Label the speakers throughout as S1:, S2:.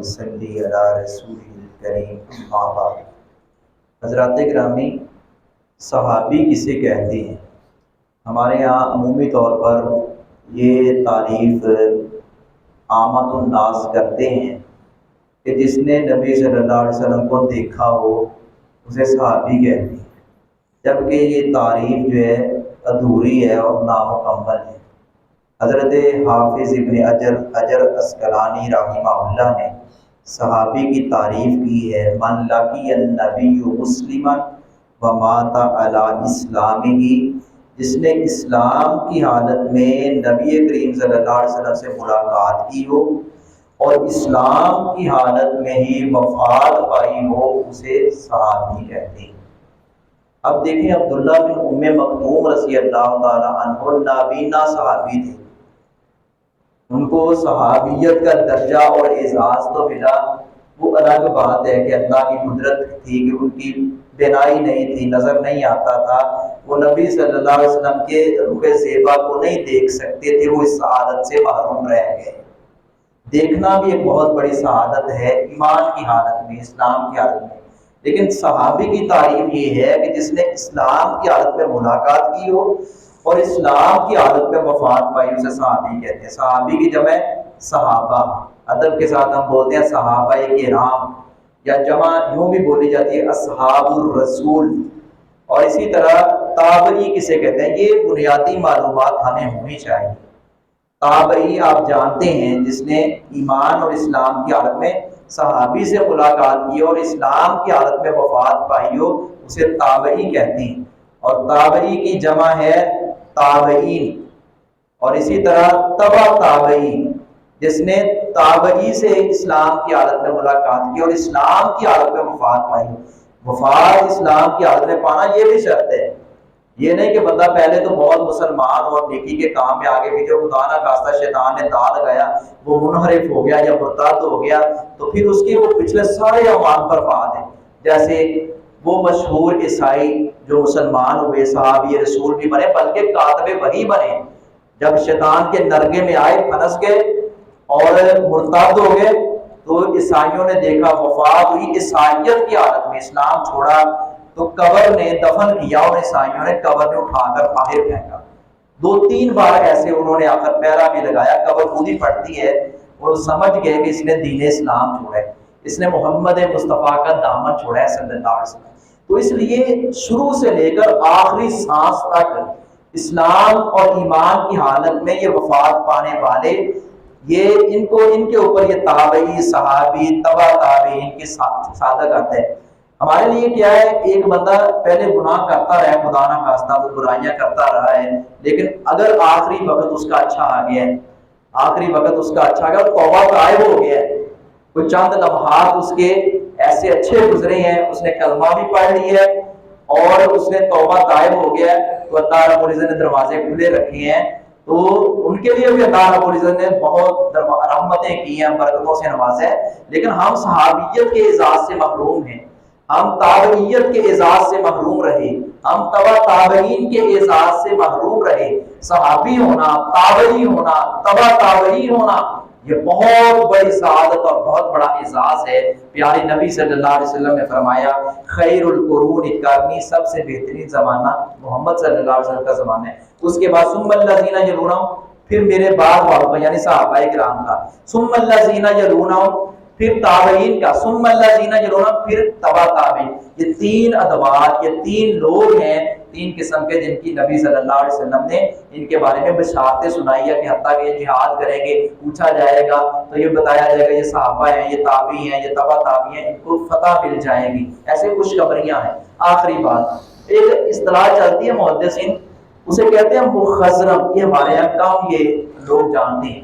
S1: ونصلی علی رسول الکریم اما بعد۔ حضرات گرامی، صحابی کسے کہتے ہیں؟ ہمارے یہاں عمومی طور پر یہ تعریف عامت الناس کرتے ہیں کہ جس نے نبی صلی اللہ علیہ وسلم کو دیکھا ہو اسے صحابی کہتے ہیں، جبکہ یہ تعریف جو ہے ادھوری ہے اور نامکمل ہے۔ حضرت حافظ ابن حجر عسقلانی رحمہ اللہ نے صحابی کی تعریف کی ہے، من لقی النبی مسلما ومات علی اسلامہ، جس نے اسلام کی حالت میں نبی کریم صلی اللہ علیہ وسلم سے ملاقات کی ہو اور اسلام کی حالت میں ہی وفات پائی ہو، اسے صحابی کہتے ہیں۔ اب دیکھیں، عبداللہ بن ام مکتوم رضی اللہ تعالی عنہ نابینا صحابی تھے، ان کو صحابیت کا درجہ اور اعزاز تو ملا، وہ الگ بات ہے کہ اللہ کی قدرت تھی کہ ان کی بینائی نہیں تھی، نظر نہیں آتا تھا، وہ نبی صلی اللہ علیہ وسلم کے روح زیبا کو نہیں دیکھ سکتے تھے، وہ اس سعادت سے محروم رہ گئے۔ دیکھنا بھی ایک بہت بڑی سعادت ہے ایمان کی حالت میں، اسلام کی حالت میں، لیکن صحابی کی تعریف یہ ہے کہ جس نے اسلام کی حالت میں ملاقات کی ہو اور اسلام کی حالت میں وفات پائی، اسے صحابی کہتے ہیں۔ صحابی کی جمع صحابہ، ادب کے ساتھ ہم بولتے ہیں صحابہ کرام، یا جمع یوں بھی بولی جاتی ہے اصحاب الرسول۔ اور اسی طرح تابعی کسے کہتے ہیں، یہ بنیادی معلومات ہمیں ہونی چاہیے۔ تابعی آپ جانتے ہیں جس نے ایمان اور اسلام کی حالت میں صحابی سے ملاقات کی اور اسلام کی حالت میں وفات پائی ہو، اسے تابعی کہتے ہیں۔ اور تابعی کی جمع ہے تابعین۔ اور اسی طرح تبع تابعی، جس نے تابعی سے اسلام کی حالت میں ملاقات کی اور اسلام کی حالت میں وفات پائی ہو۔ وفات اسلام کی حالت میں پانا یہ بھی شرط ہے، یہ نہیں کہ بندہ پہلے تو بہت مسلمان اور نیکی کے کام میں آگے بھی، جو خدا نہ خواستہ شیطان نے داغ لگایا، وہ منحرف ہو گیا یا مرتد ہو گیا، تو پھر اس کی وہ پچھلے سارے اعمال برباد ہیں۔ جیسے وہ مشہور عیسائی جو مسلمان ہوئے، صحابی رسول بھی بنے بلکہ کاتب وحی بنے، جب شیطان کے نرگے میں آئے، پھنس گئے اور مرتد ہو گئے، تو عیسائیوں نے دیکھا، وفات ہوئی عیسائیت کی حالت میں، اسلام چھوڑا تو قبر نے دفن کیا اور عیسائیوں نے قبر میں اٹھا کر باہر پھینکا۔ 2-3 بار ایسے انہوں نے آخر پہرا بھی لگایا، قبر خود ہی پڑتی ہے، اور سمجھ گئے کہ اس نے دین اسلام چھوڑا ہے، اس نے محمد مصطفیٰ کا دامن چھوڑا ہے صلی اللہ علیہ وسلم۔ تو اس لیے شروع سے لے کر آخری سانس تک اسلام اور ایمان کی حالت میں یہ وفات پانے والے، یہ ان کے اوپر یہ تابعی، صحابی، تبع تابعین کی صادق آتا ہے۔ ہمارے لیے کیا ہے، ایک بندہ پہلے گناہ کرتا رہا ہے، خدا نہ خواستہ وہ برائیاں کرتا رہا ہے، لیکن اگر آخری وقت اس کا اچھا آ گیا ہے، آخری وقت اس کا اچھا گیا، توبہ طائب ہو گیا ہے، کوئی چند لمحات اس کے ایسے اچھے گزرے ہیں، اس نے کلمہ بھی پڑھ لی ہے اور اس نے توبہ طائب ہو گیا ہے، تو اللہ رب العزت نے دروازے کھلے رکھے ہیں، تو ان کے لیے بھی اللہ رب العزت نے بہت رحمتیں کی ہیں، برکتوں سے نوازا ہے۔ لیکن ہم صحابیت کے اعزاز سے محروم ہیں، ہم تابعیت کے اعزاز سے محروم رہے، ہم تبع تابعین کے اعزاز سے محروم رہے۔ صحابی ہونا، تابعی ہونا، تبع تابعی ہونا، یہ بہت بڑی سعادت اور بہت بڑا اعزاز ہے۔ پیارے نبی صلی اللہ علیہ وسلم نے فرمایا، خیر القرون قرنی، سب سے بہترین زمانہ محمد صلی اللہ علیہ وسلم کا زمانہ ہے، اس کے بعد ثم الذین یلونہم، پھر میرے بعد والوں کا یعنی صحابہ کرام کا، ثم الذین یلونہم، پھر تابعین کا، ثم الذین یلونہم، پھر تبع تابعین۔ یہ 3 ادوار، یہ 3 لوگ ہیں، 3 قسم کے، جن کی نبی صلی اللہ علیہ وسلم نے ان کے بارے میں بشارتیں سنائی ہے کہ حتیٰ کہ یہ جہاد کریں گے، پوچھا جائے گا تو یہ بتایا جائے گا یہ صحابہ ہیں، یہ تابعی ہیں، یہ تبع تابعی ہیں، ان کو فتح مل جائے گی، ایسے خوشخبریاں ہیں۔ آخری بات، ایک اصطلاح چلتی ہے محدثین، اسے کہتے ہیں مخضرم، یہ ہمارے یہاں کم یہ لوگ جانتے ہیں،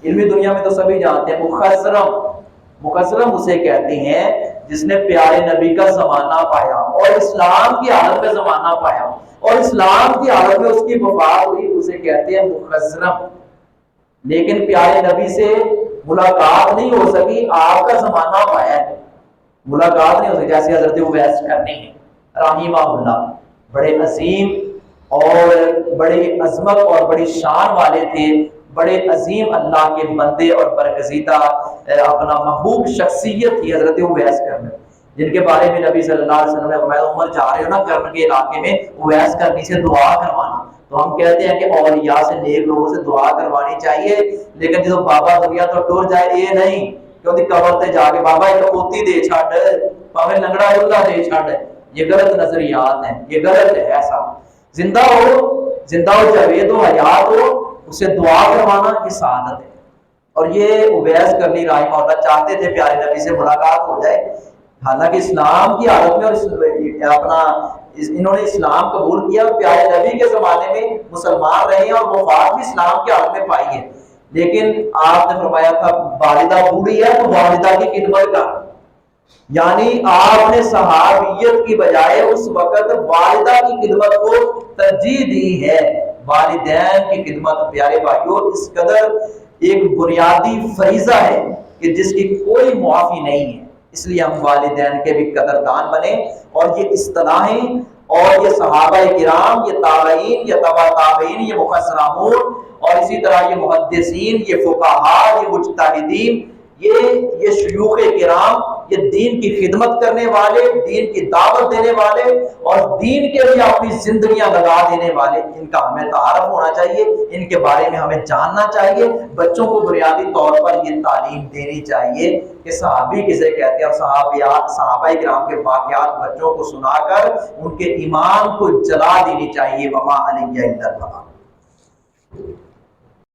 S1: علمی دنیا میں تو سبھی جانتے ہیں۔ مخضرم اسے کہتے ہیں جس نے پیارے نبی کا زمانہ پایا اور اسلام کی حالت میں زمانہ پایا اور اسلام کی حالت میں اس کی وفات ہوئی، اسے کہتے ہیں مخضرم۔ لیکن پیارے نبی سے ملاقات نہیں ہو سکی، آپ کا زمانہ پایا ہے، ملاقات نہیں ہو سکی۔ جیسے حضرت اویس کرنی ہے رحمہ اللہ، بڑے عظیم اور بڑی عظمت اور بڑی شان والے تھے، بڑے عظیم اللہ کے بندے اور برگزیدہ اپنا محبوب شخصیت تھی حضرت اویس کرنی، جن کے بارے میں نبی صلی اللہ علیہ وسلم نے فرمایا عمر جا رہے ہو نا کرن کے علاقے میں اویس کرنی سے دعا کروانا۔ تو ہم کہتے ہیں کہ اولیاء سے نیک لوگوں سے دعا کروانی چاہیے، لیکن جب بابا دنیا تو ٹر جائے یہ نہیں کہ وہ قبر تے جا کے بابا ایک پوتی دے چھڈ پاویں لنگڑا اللہ دے چھڈ، یہ غلط نظریات ہیں، یہ غلط ہے۔ ایسا زندہ ہو جاوید ہو حیات ہو اسے دعا کروانا یہ سعادت ہے۔ اور یہ اویس کرنی رحمہ اللہ چاہتے تھے پیارے نبی سے ملاقات ہو جائے، حالانکہ اسلام کی حالت میں اور انہوں نے اسلام قبول کیا، پیارے نبی کے زمانے میں مسلمان رہے ہیں اور وفات بھی اسلام کی حالت میں پائی ہے، لیکن آپ نے فرمایا تھا والدہ بوڑھی ہے تو والدہ کی خدمت کر، یعنی آپ نے صحابیت کی بجائے اس وقت والدہ کی خدمت کو ترجیح دی ہے۔ والدین کی خدمت پیارے بھائیوں اس قدر ایک بنیادی فریضہ ہے کہ جس کی کوئی معافی نہیں ہے، اس لیے ہم والدین کے بھی قدردان بنیں۔ اور یہ اصطلاحیں اور یہ صحابہ کرام، یہ تابعین، یہ تبع تابعین، یہ مفسرون اور اسی طرح یہ محدثین، یہ فقہاء، یہ مجتہدین، یہ شیوخ کرام، یہ دین کی خدمت کرنے والے، دین کی دعوت دینے والے اور دین کے لیے اپنی زندگیاں لگا دینے والے، ان کا ہمیں تعارف ہونا چاہیے، ان کے بارے میں ہمیں جاننا چاہیے، بچوں کو بنیادی طور پر یہ تعلیم دینی چاہیے کہ صحابی کسے کہتے ہیں، اور صحابہ کرام کے واقعات بچوں کو سنا کر ان کے ایمان کو جلا دینی چاہیے۔ وما علیہ الا البلاغ۔